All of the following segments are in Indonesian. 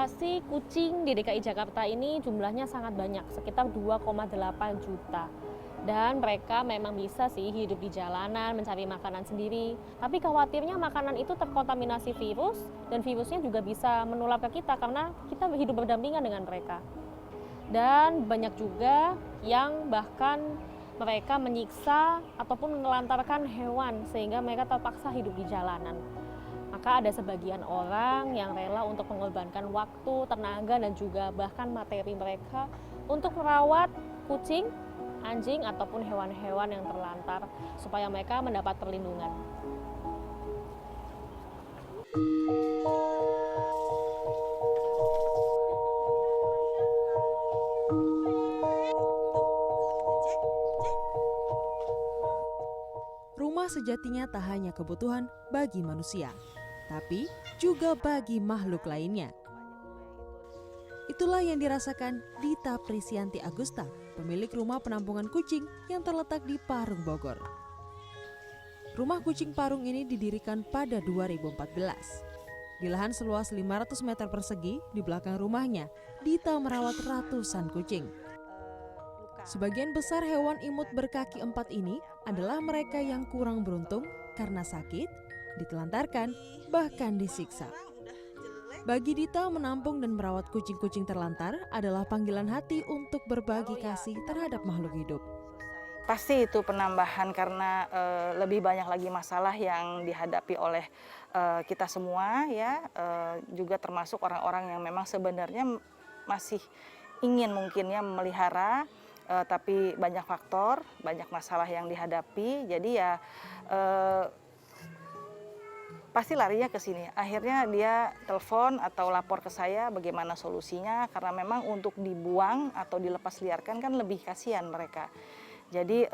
Populasi kucing di DKI Jakarta ini jumlahnya sangat banyak, sekitar 2,8 juta. Dan mereka memang bisa sih hidup di jalanan, mencari makanan sendiri. Tapi khawatirnya makanan itu terkontaminasi virus, dan virusnya juga bisa menular ke kita karena kita hidup berdampingan dengan mereka. Dan banyak juga yang bahkan mereka menyiksa ataupun menelantarkan hewan sehingga mereka terpaksa hidup di jalanan. Maka ada sebagian orang yang rela untuk mengorbankan waktu, tenaga, dan juga bahkan materi mereka untuk merawat kucing, anjing, ataupun hewan-hewan yang terlantar supaya mereka mendapat perlindungan. Rumah sejatinya tak hanya kebutuhan bagi manusia, tapi juga bagi makhluk lainnya. Itulah yang dirasakan Dita Prisianti Agusta, pemilik rumah penampungan kucing yang terletak di Parung, Bogor. Rumah kucing Parung ini didirikan pada 2014. Di lahan seluas 500 meter persegi di belakang rumahnya, Dita merawat ratusan kucing. Sebagian besar hewan imut berkaki 4 ini adalah mereka yang kurang beruntung karena sakit, ditelantarkan, bahkan disiksa. Bagi Dita, menampung dan merawat kucing-kucing terlantar adalah panggilan hati untuk berbagi kasih terhadap makhluk hidup. Pasti itu penambahan karena lebih banyak lagi masalah yang dihadapi oleh kita semua ya, juga termasuk orang-orang yang memang sebenarnya masih ingin mungkinnya memelihara, tapi banyak faktor, banyak masalah yang dihadapi, jadi ya pasti larinya ke sini. Akhirnya dia telepon atau lapor ke saya bagaimana solusinya, karena memang untuk dibuang atau dilepas liarkan kan lebih kasihan mereka. Jadi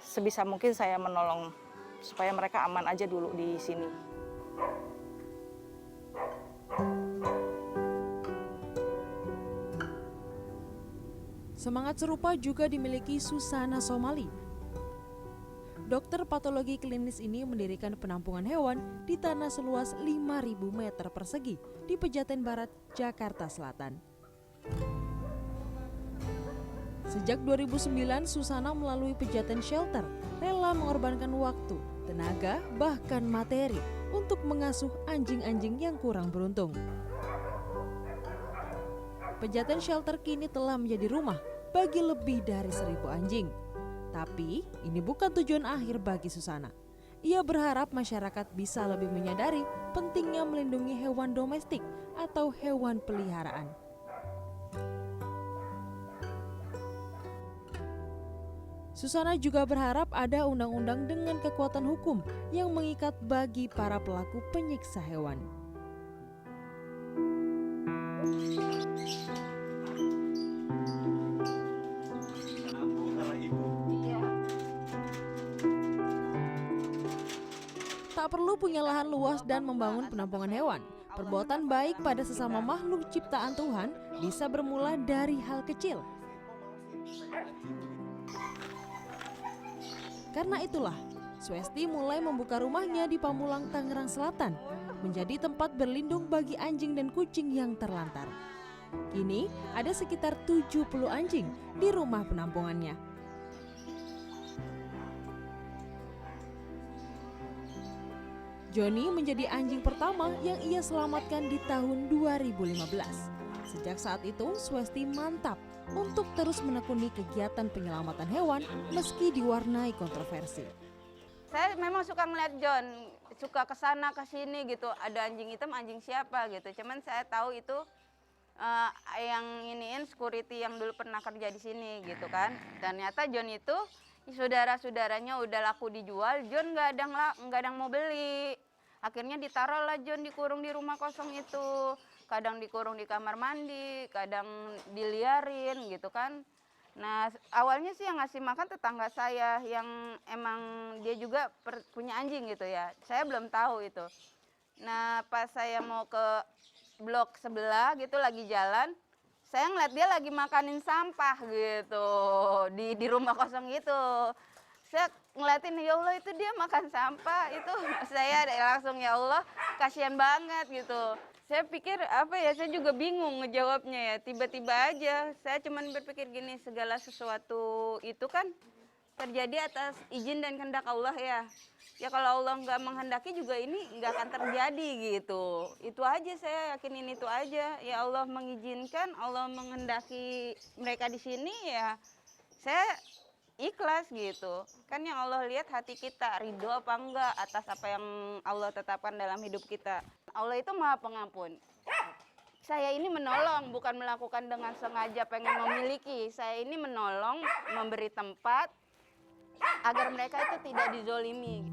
sebisa mungkin saya menolong supaya mereka aman aja dulu di sini. Semangat serupa juga dimiliki Susana Somali. Dokter patologi klinis ini mendirikan penampungan hewan di tanah seluas 5.000 meter persegi di Pejaten Barat, Jakarta Selatan. Sejak 2009, Susana melalui Pejaten Shelter rela mengorbankan waktu, tenaga, bahkan materi untuk mengasuh anjing-anjing yang kurang beruntung. Pejaten Shelter kini telah menjadi rumah bagi lebih dari 1.000 anjing. Tapi ini bukan tujuan akhir bagi Susana. Ia berharap masyarakat bisa lebih menyadari pentingnya melindungi hewan domestik atau hewan peliharaan. Susana juga berharap ada undang-undang dengan kekuatan hukum yang mengikat bagi para pelaku penyiksa hewan. Tak perlu punya lahan luas dan membangun penampungan hewan. Perbuatan baik pada sesama makhluk ciptaan Tuhan bisa bermula dari hal kecil. Karena itulah, Swesti mulai membuka rumahnya di Pamulang, Tangerang Selatan, menjadi tempat berlindung bagi anjing dan kucing yang terlantar. Kini ada sekitar 70 anjing di rumah penampungannya. Joni menjadi anjing pertama yang ia selamatkan di tahun 2015. Sejak saat itu, Swesti mantap untuk terus menekuni kegiatan penyelamatan hewan meski diwarnai kontroversi. Saya memang suka ngeliat John, suka kesana kesini gitu. Ada anjing hitam, anjing siapa gitu. Cuman saya tahu itu yang iniin security yang dulu pernah kerja di sini gitu kan. Ternyata John itu saudara-saudaranya udah laku dijual, John nggak ada yang mau beli. Akhirnya ditaruh lah John dikurung di rumah kosong itu. Kadang dikurung di kamar mandi, kadang diliarin gitu kan. Nah awalnya sih yang ngasih makan tetangga saya yang emang dia juga punya anjing gitu ya. Saya belum tahu itu. Nah pas saya mau ke blok sebelah gitu lagi jalan, saya ngeliat dia lagi makanin sampah gitu di rumah kosong itu. Saya ngeliatin ya Allah itu dia makan sampah itu saya langsung ya Allah kasihan banget gitu. Saya pikir apa ya, saya juga bingung ngejawabnya ya. Tiba-tiba aja saya cuman berpikir gini, segala sesuatu itu kan terjadi atas izin dan kehendak Allah ya. Ya kalau Allah nggak menghendaki juga ini nggak akan terjadi gitu. Itu aja, saya yakinin itu aja. Ya Allah mengizinkan, Allah menghendaki mereka di sini, ya saya ikhlas gitu. Kan yang Allah lihat hati kita, ridho apa enggak atas apa yang Allah tetapkan dalam hidup kita. Allah itu Maha Pengampun. Saya ini menolong, bukan melakukan dengan sengaja pengen memiliki. Saya ini menolong, memberi tempat agar mereka itu tidak dizolimi.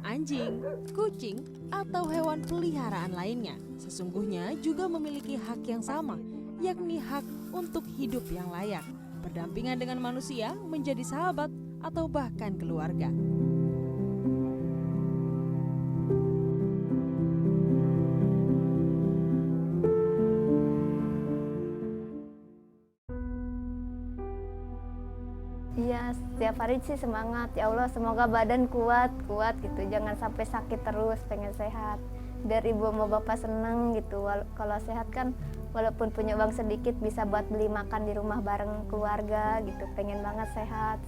Anjing, kucing, atau hewan peliharaan lainnya sesungguhnya juga memiliki hak yang sama, yakni hak untuk hidup yang layak, berdampingan dengan manusia, menjadi sahabat, atau bahkan keluarga. Iya, setiap hari sih semangat. Ya Allah, semoga badan kuat gitu. Jangan sampai sakit terus, pengen sehat. Biar ibu sama bapak seneng gitu. Kalau sehat kan walaupun punya uang sedikit bisa buat beli makan di rumah bareng keluarga gitu. Pengen banget sehat.